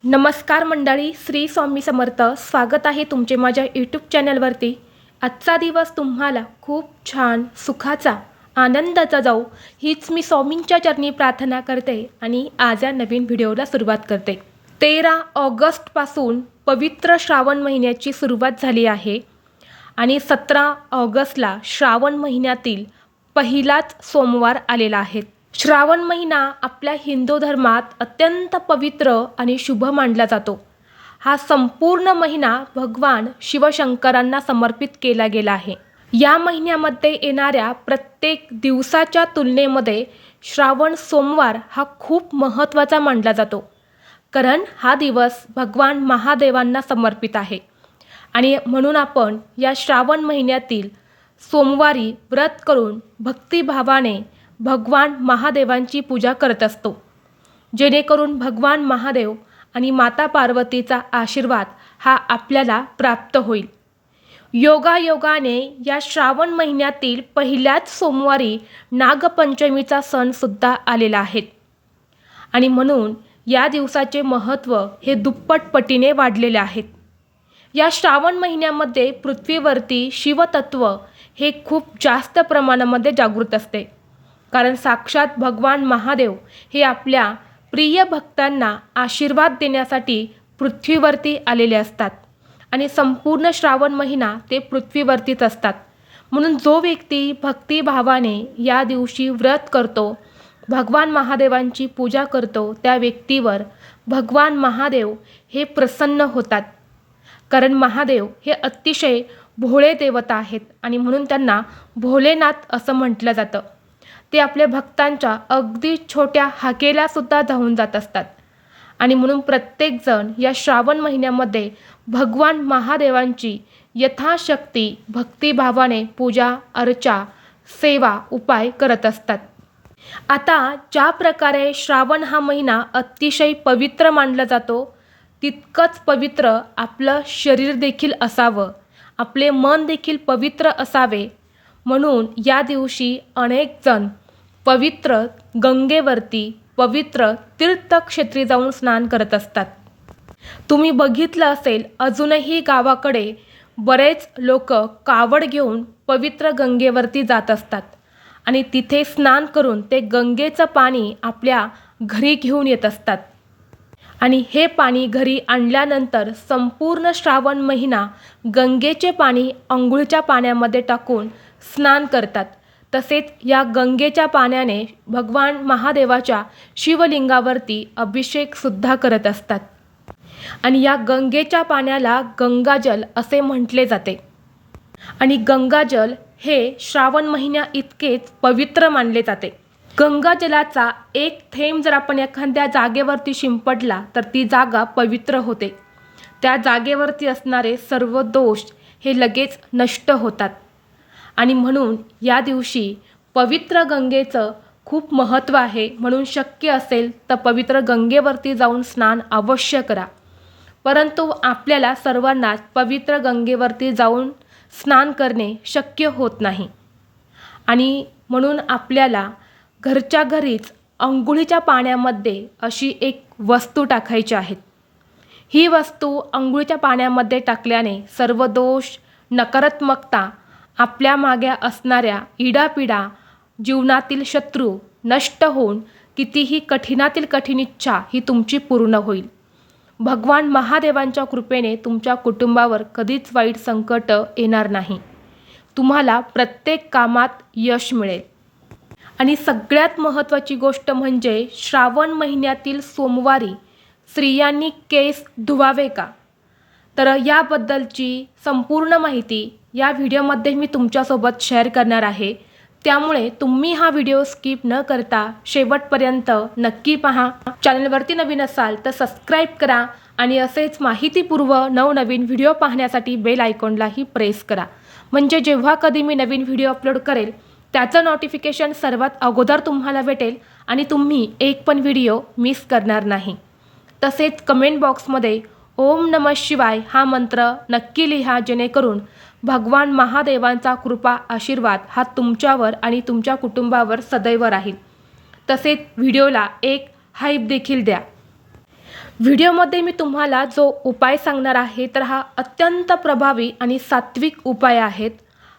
नमस्कार मंडळी, श्री स्वामी समर्थ. स्वागत आहे तुमचे माझ्या यूट्यूब चॅनलवरती. आजचा दिवस तुम्हाला खूप छान सुखाचा आनंदाचा जाऊ हीच मी स्वामींच्या चरणी प्रार्थना करते आणि आज या नवीन व्हिडिओला सुरुवात करते. 13 ऑगस्टपासून पवित्र श्रावण महिन्याची सुरुवात झाली आहे आणि 17 ऑगस्टला श्रावण महिन्यातील पहिलाच सोमवार आलेला आहे. श्रावण महिना आपल्या हिंदू धर्मात अत्यंत पवित्र आणि शुभ मानला जातो. हा संपूर्ण महिना भगवान शिवशंकरांना समर्पित केला गेला आहे. या महिन्यामध्ये येणाऱ्या प्रत्येक दिवसाच्या तुलनेमध्ये श्रावण सोमवार हा खूप महत्त्वाचा मानला जातो, कारण हा दिवस भगवान महादेवांना समर्पित आहे आणि म्हणून आपण या श्रावण महिन्यातील सोमवारी व्रत करून भक्तिभावाने भगवान महादेवांची पूजा करत असतो, जेणेकरून भगवान महादेव आणि माता पार्वतीचा आशीर्वाद हा आपल्याला प्राप्त होईल. योगायोगाने या श्रावण महिन्यातील पहिल्याच सोमवारी नागपंचमीचा सणसुद्धा आलेला आहे आणि म्हणून या दिवसाचे महत्त्व हे दुप्पट पटीने वाढलेले आहेत. या श्रावण महिन्यामध्ये पृथ्वीवरती शिवतत्व हे खूप जास्त प्रमाणामध्ये जागृत असते, कारण साक्षात भगवान महादेव हे आपल्या प्रिय भक्तांना आशीर्वाद देण्यासाठी पृथ्वीवरती आलेले असतात आणि संपूर्ण श्रावण महिना ते पृथ्वीवरतीच असतात. म्हणून जो व्यक्ती भक्तिभावाने या दिवशी व्रत करतो, भगवान महादेवांची पूजा करतो, त्या व्यक्तीवर भगवान महादेव हे प्रसन्न होतात, कारण महादेव हे अतिशय भोळे देवता आहेत आणि म्हणून त्यांना भोलेनाथ असं म्हटलं जातं. ते आपल्या भक्तांच्या अगदी छोट्या हाकेलासुद्धा धावून जात असतात आणि म्हणून प्रत्येकजण या श्रावण महिन्यामध्ये भगवान महादेवांची यथाशक्ती भक्तिभावाने पूजा अर्चा सेवा उपाय करत असतात. आता ज्या प्रकारे श्रावण हा महिना अतिशय पवित्र मानला जातो, तितकंच पवित्र आपलं शरीर देखील असावं, आपले मन देखील पवित्र असावे. म्हणून या दिवशी अनेक जण पवित्र गंगेवरती पवित्र तीर्थक्षेत्री जाऊन स्नान करत असतात. तुम्ही बघितलं असेल, अजूनही गावाकडे बरेच लोक कावड घेऊन पवित्र गंगेवरती जात असतात आणि तिथे स्नान करून ते गंगेचं पाणी आपल्या घरी घेऊन येत असतात आणि हे पाणी घरी आणल्यानंतर संपूर्ण श्रावण महिना गंगेचे पाणी अंघोळीच्या पाण्यामध्ये टाकून स्नान करतात. तसेच या गंगेच्या पाण्याने भगवान महादेवाच्या शिवलिंगावरती अभिषेकसुद्धा करत असतात आणि या गंगेच्या पाण्याला गंगाजल असे म्हटले जाते आणि गंगाजल हे श्रावण महिन्या इतकेच पवित्र मानले जाते. गंगाजलाचा एक थेंब जर आपण एखाद्या जागेवरती शिंपडला तर ती जागा पवित्र होते. त्या जागेवरती असणारे सर्व दोष हे लगेच नष्ट होतात आणि म्हणून या दिवशी पवित्र गंगेचं खूप महत्त्व आहे. म्हणून शक्य असेल तर पवित्र गंगेवरती जाऊन स्नान अवश्य करा. परंतु आपल्याला सर्वांनाच पवित्र गंगेवरती जाऊन स्नान करणे शक्य होत नाही आणि म्हणून आपल्याला घरच्या घरीच अंघोळीच्या पाण्यामध्ये अशी एक वस्तू टाकायची आहे. ही वस्तू अंघोळीच्या पाण्यामध्ये टाकल्याने सर्व दोष नकारात्मकता आपल्या मागे असणाऱ्या इडापिडा जीवनातील शत्रू नष्ट होऊन कितीही कठीणातील कठीण इच्छा ही तुमची पूर्ण होईल. भगवान महादेवांच्या कृपेने तुमच्या कुटुंबावर कधीच वाईट संकट येणार नाही. तुम्हाला प्रत्येक कामात यश मिळेल आणि सगळ्यात महत्त्वाची गोष्ट म्हणजे श्रावण महिन्यातील सोमवारी स्त्रियांनी केस धुवावे का, तर याबद्दलची संपूर्ण माहिती या व्हिडिओमध्ये मी तुमच्यासोबत शेअर करणार आहे. त्यामुळे तुम्ही हा व्हिडिओ स्किप न करता शेवटपर्यंत नक्की पहा. चॅनलवरती नवीन असाल तर सबस्क्राईब करा आणि असेच माहितीपूर्व नवनवीन व्हिडिओ पाहण्यासाठी बेल आयकॉनलाही प्रेस करा, म्हणजे जेव्हा कधी मी नवीन व्हिडिओ अपलोड करेल त्याचं नोटिफिकेशन सर्वात अगोदर तुम्हाला भेटेल आणि तुम्ही एक पण व्हिडिओ मिस करणार नाही. तसेच कमेंट बॉक्समध्ये ओम नमः शिवाय हा मंत्र नक्की लिहा, जेणेकरून भगवान महादेवांचा कृपा आशीर्वाद हा तुमच्यावर आणि तुमच्या कुटुंबावर सदैव राहील. तसेच व्हिडिओला एक हाईप देखील द्या. व्हिडिओमध्ये मी तुम्हाला जो उपाय सांगणार आहे तर हा अत्यंत प्रभावी आणि सात्विक उपाय आहेत.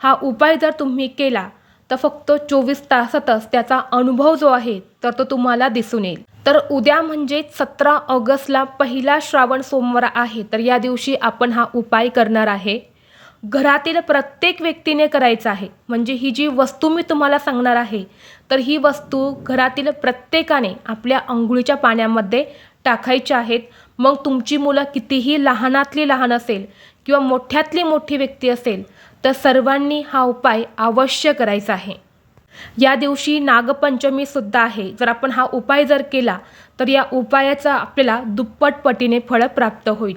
हा उपाय जर तुम्ही केला तर फक्त 24 तासातच त्याचा अनुभव जो आहे तर तो तुम्हाला दिसून येईल. तर उद्या म्हणजे 17 ऑगस्टला पहिला श्रावण सोमवार आहे. तर या दिवशी आपण हा उपाय करणार आहे. घरातील प्रत्येक व्यक्तीने करायचं आहे. म्हणजे ही जी वस्तू मी तुम्हाला सांगणार आहे तर ही वस्तू घरातील प्रत्येकाने आपल्या अंघोळीच्या पाण्यामध्ये टाकायच्या आहेत. मग तुमची मुलं कितीही लहानातली लहान असेल किंवा मोठ्यातली मोठी व्यक्ती असेल तर सर्वांनी हा उपाय अवश्य करायचा आहे. या दिवशी नागपंचमीसुद्धा आहे. जर आपण हा उपाय जर केला तर या उपायाचा आपल्याला दुप्पट पटीने फळ प्राप्त होईल.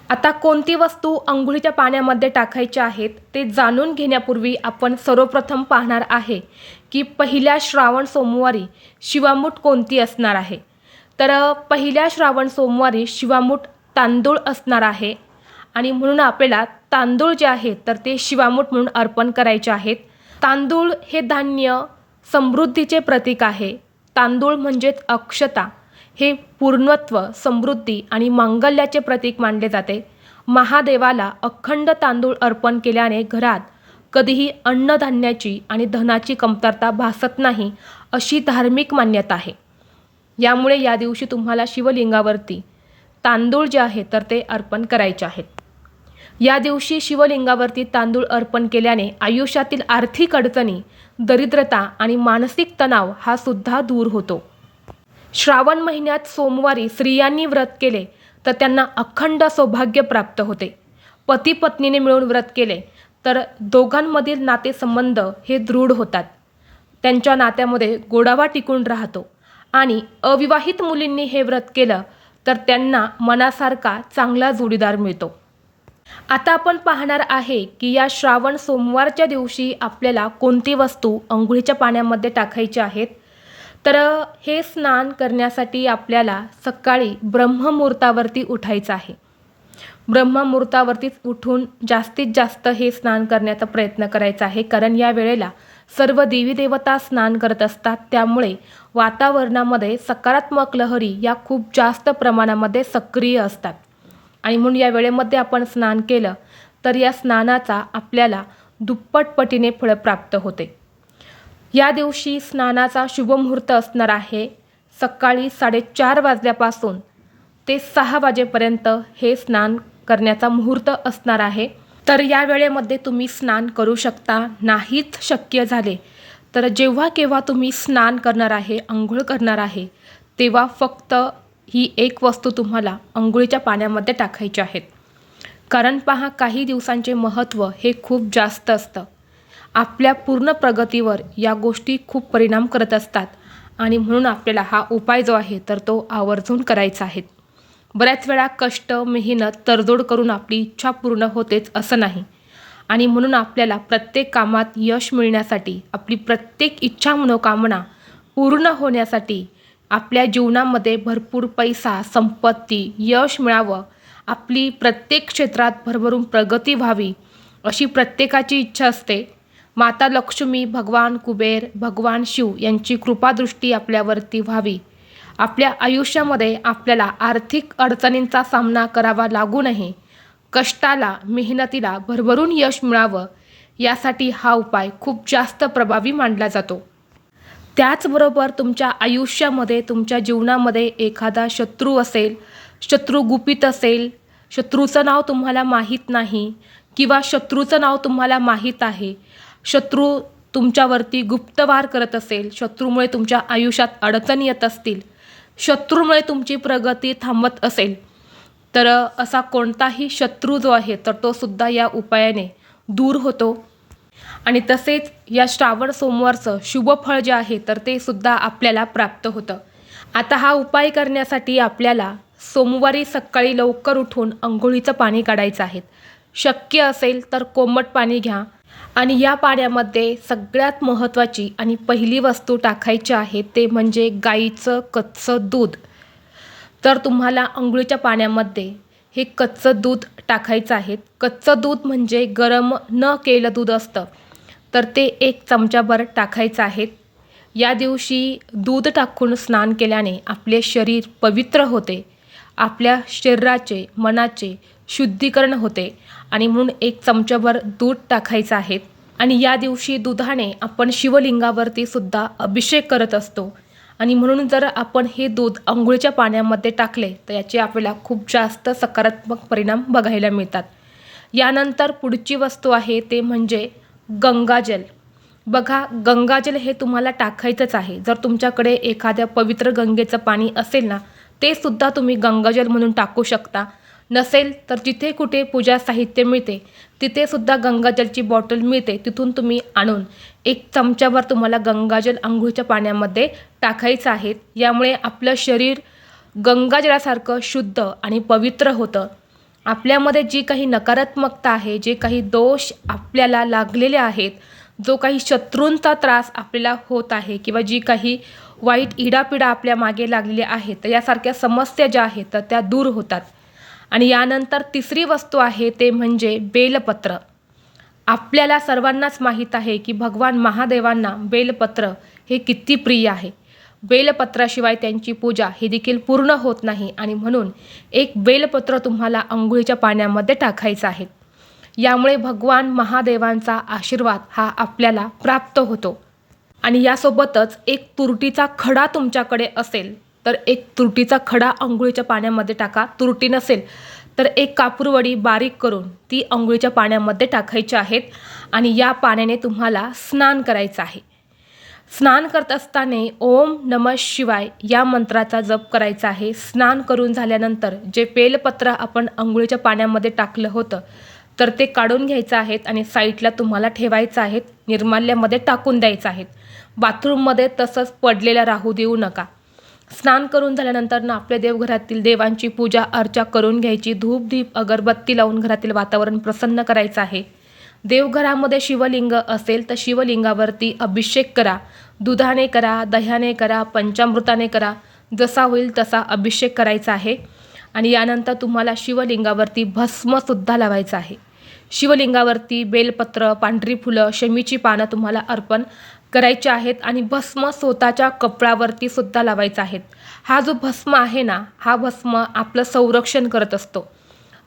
आता कोणती वस्तू अंघोळीच्या पाण्यामध्ये टाकायच्या आहेत ते जाणून घेण्यापूर्वी आपण सर्वप्रथम पाहणार आहे की पहिल्या श्रावण सोमवारी शिवामूठ कोणती असणार आहे. तर पहिल्या श्रावण सोमवारी शिवामूठ तांदूळ असणार आहे आणि म्हणून आपल्याला तांदूळ जे आहे तर ते शिवामूठ म्हणून अर्पण करायचे आहेत. तांदूळ हे धान्य समृद्धीचे प्रतीक आहे. तांदूळ म्हणजेच अक्षता हे पूर्णत्व, समृद्धी आणि मांगल्याचे प्रतीक मानले जाते. महादेवाला अखंड तांदूळ अर्पण केल्याने घरात कधीही अन्नधान्याची आणि धनाची कमतरता भासत नाही अशी धार्मिक मान्यता आहे. यामुळे या दिवशी तुम्हाला शिवलिंगावरती तांदूळ जे आहे तर ते अर्पण करायचे आहेत. या दिवशी शिवलिंगावरती तांदूळ अर्पण केल्याने आयुष्यातील आर्थिक अडचणी, दरिद्रता आणि मानसिक तणाव हा सुद्धा दूर होतो. श्रावण महिन्यात सोमवारी स्त्रियांनी व्रत केले तर त्यांना अखंड सौभाग्य प्राप्त होते. पती पत्नीने मिळून व्रत केले तर दोघांमधील नातेसंबंध हे दृढ होतात. त्यांच्या नात्यामध्ये गोडावा टिकून राहतो आणि अविवाहित मुलींनी हे व्रत केलं तर त्यांना मनासारखा चांगला जोडीदार मिळतो. आता आपण पाहणार आहे की या श्रावण सोमवारच्या दिवशी आपल्याला कोणती वस्तू अंघोळीच्या पाण्यामध्ये टाकायची आहेत. तर हे स्नान करण्यासाठी आपल्याला सकाळी ब्रह्ममुहूर्तावरती उठायचं आहे. ब्रह्ममुहूर्तावरतीच उठून जास्तीत जास्त हे स्नान करण्याचा प्रयत्न करायचा आहे. कारण या वेळेला सर्व देवी देवता स्नान करत असतात. त्यामुळे वातावरणामध्ये सकारात्मक लहरी या खूप जास्त प्रमाणामध्ये सक्रिय असतात आणि म्हणून या वेळेमध्ये आपण स्नान केलं तर या स्नानाचा आपल्याला दुप्पट पटीने फळ प्राप्त होते. या दिवशी स्नानाचा शुभमुहूर्त असणार आहे. सकाळी 4:30 वाजल्यापासून ते 6 वाजेपर्यंत हे स्नान करण्याचा मुहूर्त असणार आहे. तर या वेळेमध्ये तुम्ही स्नान करू शकता. नाहीच शक्य झाले तर जेव्हा केव्हा तुम्ही स्नान करणार आहे, अंघोळ करणार आहे तेव्हा फक्त ही एक वस्तू तुम्हाला अंघोळीच्या पाण्यामध्ये टाकायची आहेत. कारण पहा, काही दिवसांचे महत्त्व हे खूप जास्त असतं. आपल्या पूर्ण प्रगतीवर या गोष्टी खूप परिणाम करत असतात आणि म्हणून आपल्याला हा उपाय जो आहे तर तो आवर्जून करायचा आहे. बऱ्याच वेळा कष्ट, मेहनत, तडजोड करून आपली इच्छा पूर्ण होतेच असं नाही आणि म्हणून आपल्याला प्रत्येक कामात यश मिळण्यासाठी, आपली प्रत्येक इच्छा मनोकामना पूर्ण होण्यासाठी, आपल्या जीवनामध्ये भरपूर पैसा, संपत्ती, यश मिळावं, आपली प्रत्येक क्षेत्रात भरभरून प्रगती व्हावी अशी प्रत्येकाची इच्छा असते. माता लक्ष्मी, भगवान कुबेर, भगवान शिव यांची कृपादृष्टी आपल्यावरती व्हावी. आपल्या आयुष्यामध्ये आपल्याला आर्थिक अडचणींचा सामना करावा लागू नये, कष्टाला, मेहनतीला भरभरून यश मिळावं यासाठी हा उपाय खूप जास्त प्रभावी मानला जातो. त्याचबरोबर तुमच्या आयुष्यामध्ये, तुमच्या जीवनामध्ये एखादा शत्रू असेल, शत्रू गुपित असेल, शत्रूचं नाव तुम्हाला माहीत नाही किंवा शत्रूचं नाव तुम्हाला माहीत आहे, शत्रू तुमच्यावरती गुप्तवार करत असेल, शत्रूमुळे तुमच्या आयुष्यात अडचणी येत असतील, शत्रूमुळे तुमची प्रगती थांबत असेल तर असा कोणताही शत्रू जो आहे तर तो सुद्धा या उपायाने दूर होतो. आणि तसेच या श्रावण सोमवारचं शुभ फळ जे आहे तर ते सुद्धा आपल्याला प्राप्त होतं. आता हा उपाय करण्यासाठी आपल्याला सोमवारी सकाळी लवकर उठून अंघोळीचं पाणी काढायचं आहे. शक्य असेल तर कोमट पाणी घ्या आणि या पाण्यामध्ये सगळ्यात महत्त्वाची आणि पहिली वस्तू टाकायची आहे ते म्हणजे गाईचं कच्चं दूध. तर तुम्हाला अंघोळीच्या पाण्यामध्ये हे कच्चं दूध टाकायचं आहे. कच्चं दूध म्हणजे गरम न केलेलं दूध असतं तर ते 1 चमचाभर टाकायचं आहे. या दिवशी दूध टाकून स्नान केल्याने आपले शरीर पवित्र होते आपल्या शरीराचे मनाचे शुद्धीकरण होते आणि म्हणून 1 चमचाभर दूध टाकायचं आहे. आणि या दिवशी दुधाने आपण शिवलिंगावरती सुद्धा अभिषेक करत असतो आणि म्हणून जर आपण हे दूध अंघोळीच्या पाण्यामध्ये टाकले तर याचे आपल्याला खूप जास्त सकारात्मक परिणाम बघायला मिळतात. यानंतर पुढची वस्तू आहे ते म्हणजे गंगाजल. बघा, गंगाजल हे तुम्हाला टाकायचंच आहे. जर तुमच्याकडे एखाद्या पवित्र गंगेचं पाणी असेल ना, ते सुद्धा तुम्ही गंगाजल म्हणून टाकू शकता. नसेल तर जिथे कुठे पूजा साहित्य मिळते तिथे सुद्धा गंगाजलची बॉटल मिळते, तिथून तुम्ही आणून 1 चमचाभर तुम्हाला गंगाजल अंघोळीच्या पाण्यामध्ये टाकायचं आहे. यामुळे आपलं शरीर गंगाजलासारखं शुद्ध आणि पवित्र होतं. आपल्यामध्ये जी काही नकारात्मकता आहे, जे काही दोष आपल्याला लागलेले आहेत, जो काही शत्रूंचा त्रास आपल्याला होत आहे किंवा जी काही वाईट इडापिडा आपल्या मागे लागलेली आहे, तर यासारख्या समस्या ज्या आहेत तर त्या दूर होतात. आणि यानंतर तिसरी वस्तू आहे ते म्हणजे बेलपत्र. आपल्याला सर्वांनाच माहीत आहे की भगवान महादेवांना बेलपत्र हे किती प्रिय आहे. बेलपत्राशिवाय त्यांची पूजा ही देखील पूर्ण होत नाही आणि म्हणून 1 बेलपत्र तुम्हाला अंघोळीच्या पाण्यामध्ये टाकायचं आहे. यामुळे भगवान महादेवांचा आशीर्वाद हा आपल्याला प्राप्त होतो. आणि यासोबतच 1 तुरटीचा खडा तुमच्याकडे असेल तर 1 तुरटीचा खडा अंघोळीच्या पाण्यामध्ये टाका. तुरटी नसेल तर 1 कापूरवडी बारीक करून ती अंघोळीच्या पाण्यामध्ये टाकायची आहेत आणि या पाण्याने तुम्हाला स्नान करायचं आहे. स्नान करत असताना ओम नमः शिवाय या मंत्राचा जप करायचा आहे. स्नान करून झाल्यानंतर जे बेलपत्र आपण अंघोळीच्या पाण्यामध्ये टाकलं होतं तर ते काढून घ्यायचं आहे आणि साईडला तुम्हाला ठेवायचं आहे. निर्माल्यामध्ये टाकून द्यायचं आहे. बाथरूममध्ये तसंच पडलेला राहू देऊ नका. स्नान करून झाल्यानंतर ना आपल्या देवघरातील देवांची पूजा अर्चा करून घ्यायची. धूप दीप अगरबत्ती लावून घरातील वातावरण प्रसन्न करायचं आहे. देवघरामध्ये शिवलिंग असेल तर शिवलिंगावरती अभिषेक करा. दुधाने करा, दह्याने करा, पंचामृताने करा, जसा होईल तसा अभिषेक करायचा आहे. आणि यानंतर तुम्हाला शिवलिंगावरती भस्मसुद्धा लावायचं आहे. शिवलिंगावरती बेलपत्र, पांढरी फुलं, शमीची पानं तुम्हाला अर्पण करायचे आहेत आणि भस्म स्वतःच्या कपडावरती सुद्धा लावायचा आहे. हा जो भस्म आहे ना, हा भस्म आपलं संरक्षण करत असतो.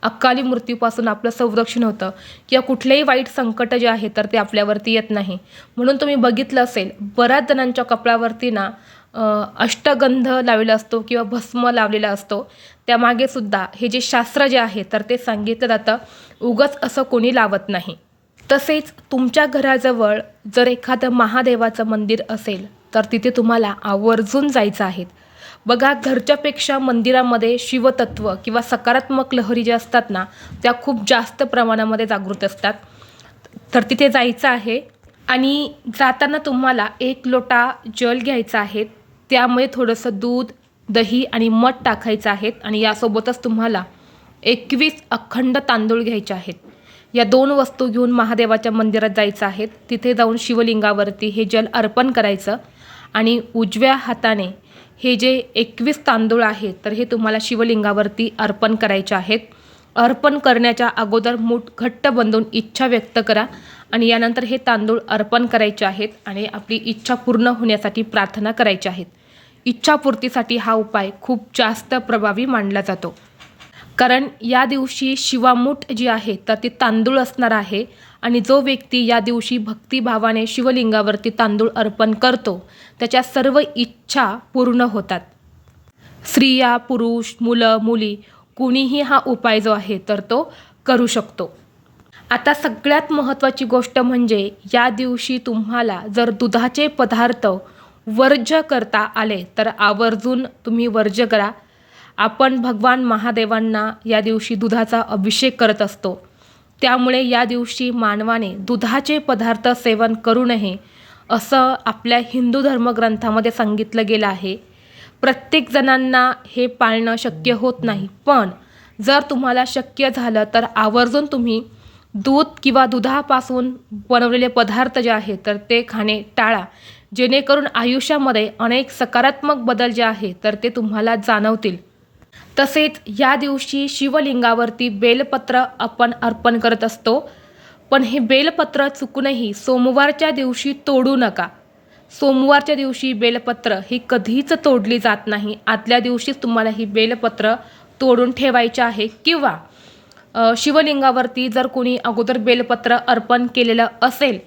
अकाली मृत्यूपासून आपलं संरक्षण होतं किंवा कुठलेही वाईट संकट जे आहे तर ते आपल्यावरती येत नाही. म्हणून तुम्ही बघितलं असेल बऱ्याच जणांच्या कपडावरती ना अष्टगंध लावलेला असतो किंवा भस्म लावलेला असतो. त्यामागे सुद्धा हे जे शास्त्र जे आहे तर ते सांगितलं जातं. उगाच असं कोणी लावत नाही. तसेच तुमच्या घराजवळ जर एखादं महादेवाचं मंदिर असेल तर तिथे तुम्हाला आवर्जून जायचं आहे. बघा, घरच्यापेक्षा मंदिरामध्ये शिवतत्व किंवा सकारात्मक लहरी ज्या असतात ना त्या खूप जास्त प्रमाणामध्ये जागृत असतात. तर तिथे जायचं आहे आणि जाताना तुम्हाला 1 लोटा जल घ्यायचा आहे. त्यामुळे थोडंसं दूध, दही आणि मध टाकायचं आहे आणि यासोबतच तुम्हाला 21 अखंड तांदूळ घ्यायचे आहेत. या 2 वस्तू घेऊन महादेवाच्या मंदिरात जायचं आहे. तिथे जाऊन शिवलिंगावरती हे जल अर्पण करायचं आणि उजव्या हाताने हे जे 21 तांदूळ आहेत तर हे तुम्हाला शिवलिंगावरती अर्पण करायचे आहेत. अर्पण करण्याच्या अगोदर मूठ घट्ट बांधून इच्छा व्यक्त करा आणि यानंतर हे तांदूळ अर्पण करायचे आहेत आणि आपली इच्छा पूर्ण होण्यासाठी प्रार्थना करायची आहेत. इच्छापूर्तीसाठी हा उपाय खूप जास्त प्रभावी मानला जातो. कारण या दिवशी शिवामूठ जी आहे तर ती तांदूळ असणार आहे आणि जो व्यक्ती या दिवशी भक्तिभावाने शिवलिंगावरती तांदूळ अर्पण करतो त्याच्या सर्व इच्छा पूर्ण होतात. स्त्रिया, पुरुष, मुलं, मुली कुणीही हा उपाय जो आहे तर तो करू शकतो. आता सगळ्यात महत्त्वाची गोष्ट म्हणजे या दिवशी तुम्हाला जर दुधाचे पदार्थ वर्ज्य करता आले तर आवर्जून तुम्ही वर्ज्य करा. आपण भगवान महादेवांना या दिवशी दुधाचा अभिषेक करत असतो. त्यामुळे या दिवशी मानवाने दुधाचे पदार्थ सेवन करू नये असं आपल्या हिंदू धर्मग्रंथामध्ये सांगितलं गेलं आहे. प्रत्येक जणांना हे पाळणं शक्य होत नाही, पण जर तुम्हाला शक्य झालं तर आवर्जून तुम्ही दूध किंवा दुधापासून बनवलेले पदार्थ जे आहेत तर ते खाणे टाळा. जेणेकरून आयुष्यामध्ये अनेक सकारात्मक बदल जे आहेत तर ते तुम्हाला जाणवतील. तसेच या दिवशी शिवलिंगावरती बेलपत्र आपण अर्पण करत असतो, पण हे बेलपत्र चुकूनही सोमवारच्या दिवशी तोडू नका. सोमवारच्या दिवशी बेलपत्र ही कधीच तोडली जात नाही. आदल्या दिवशीच तुम्हाला ही बेलपत्र तोडून ठेवायच्या आहे किंवा शिवलिंगावरती जर कोणी अगोदर बेलपत्र अर्पण केलेलं असेल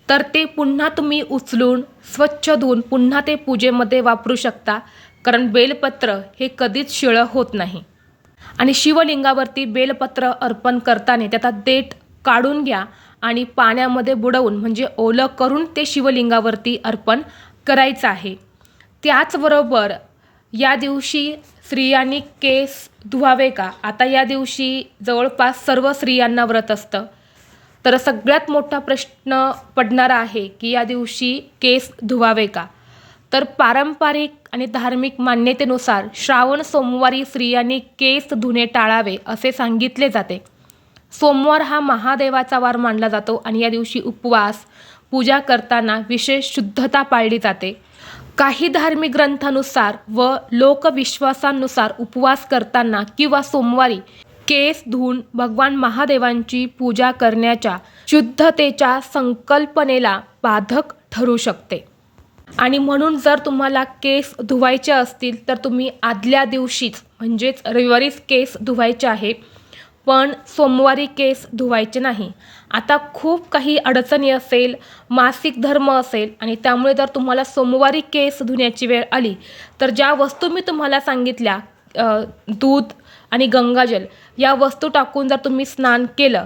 तर ते पुन्हा तुम्ही उचलून स्वच्छ धुवून पुन्हा ते पूजेमध्ये वापरू शकता, कारण बेलपत्र हे कधीच शिळं होत नाही. आणि शिवलिंगावरती बेलपत्र अर्पण करताना त्याचा देठ काढून घ्या आणि पाण्यामध्ये बुडवून म्हणजे ओलं करून ते शिवलिंगावरती अर्पण करायचं आहे. त्याचबरोबर या दिवशी स्त्रियांनी केस धुवावे का? आता या दिवशी जवळपास सर्व स्त्रियांना व्रत असतं, तर सगळ्यात मोठा प्रश्न पडणारा आहे की या दिवशी केस धुवावे का? तर पारंपरिक आणि धार्मिक मान्यतेनुसार श्रावण सोमवारी स्त्रियांनी केस धुणे टाळावे असे सांगितले जाते. सोमवार हा महादेवाचा वार मानला जातो आणि या दिवशी उपवास, पूजा करताना विशेष शुद्धता पाळली जाते. काही धार्मिक ग्रंथानुसार व लोकविश्वासांनुसार उपवास करताना किंवा सोमवारी केस धुवून भगवान महादेवांची पूजा करण्याच्या शुद्धतेच्या संकल्पनेला बाधक ठरू शकते. आणि म्हणून जर तुम्हाला केस धुवायचे असतील तर तुम्ही आदल्या दिवशीच म्हणजेच रविवारीच केस धुवायचे आहे, पण सोमवारी केस धुवायचे नाही. आता खूप काही अडचणी असेल, मासिक धर्म असेल आणि त्यामुळे जर तुम्हाला सोमवारी केस धुण्याची वेळ आली तर ज्या वस्तू मी तुम्हाला सांगितल्या, दूध आणि गंगाजल या वस्तू टाकून जर तुम्ही स्नान केलं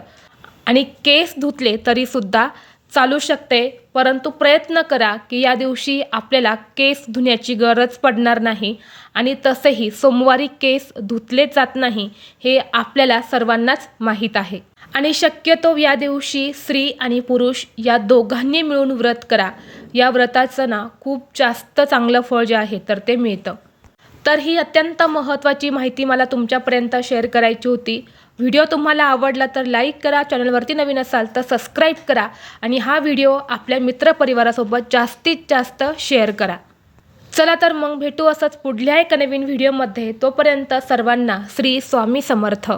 आणि केस धुतले तरीसुद्धा चालू शकते. परंतु प्रयत्न करा की या दिवशी आपल्याला केस धुण्याची गरज पडणार नाही आणि तसेही सोमवारी केस धुतले जात नाही हे आपल्याला सर्वांनाच माहीत आहे. आणि शक्यतो या दिवशी स्त्री आणि पुरुष या दोघांनी मिळून व्रत करा. या व्रताचं ना खूप जास्त चांगलं फळ जे आहे तर ते मिळतं. तर ही अत्यंत महत्त्वाची माहिती मला तुमच्यापर्यंत शेअर करायची होती. व्हिडिओ तुम्हाला आवडला तर लाईक करा, चॅनलवरती नवीन असाल तर सबस्क्राईब करा आणि हा व्हिडिओ आपल्या मित्रपरिवारासोबत जास्तीत जास्त शेअर करा. चला तर मग भेटू असंच पुढल्या एका नवीन व्हिडिओमध्ये. तोपर्यंत सर्वांना श्री स्वामी समर्थ.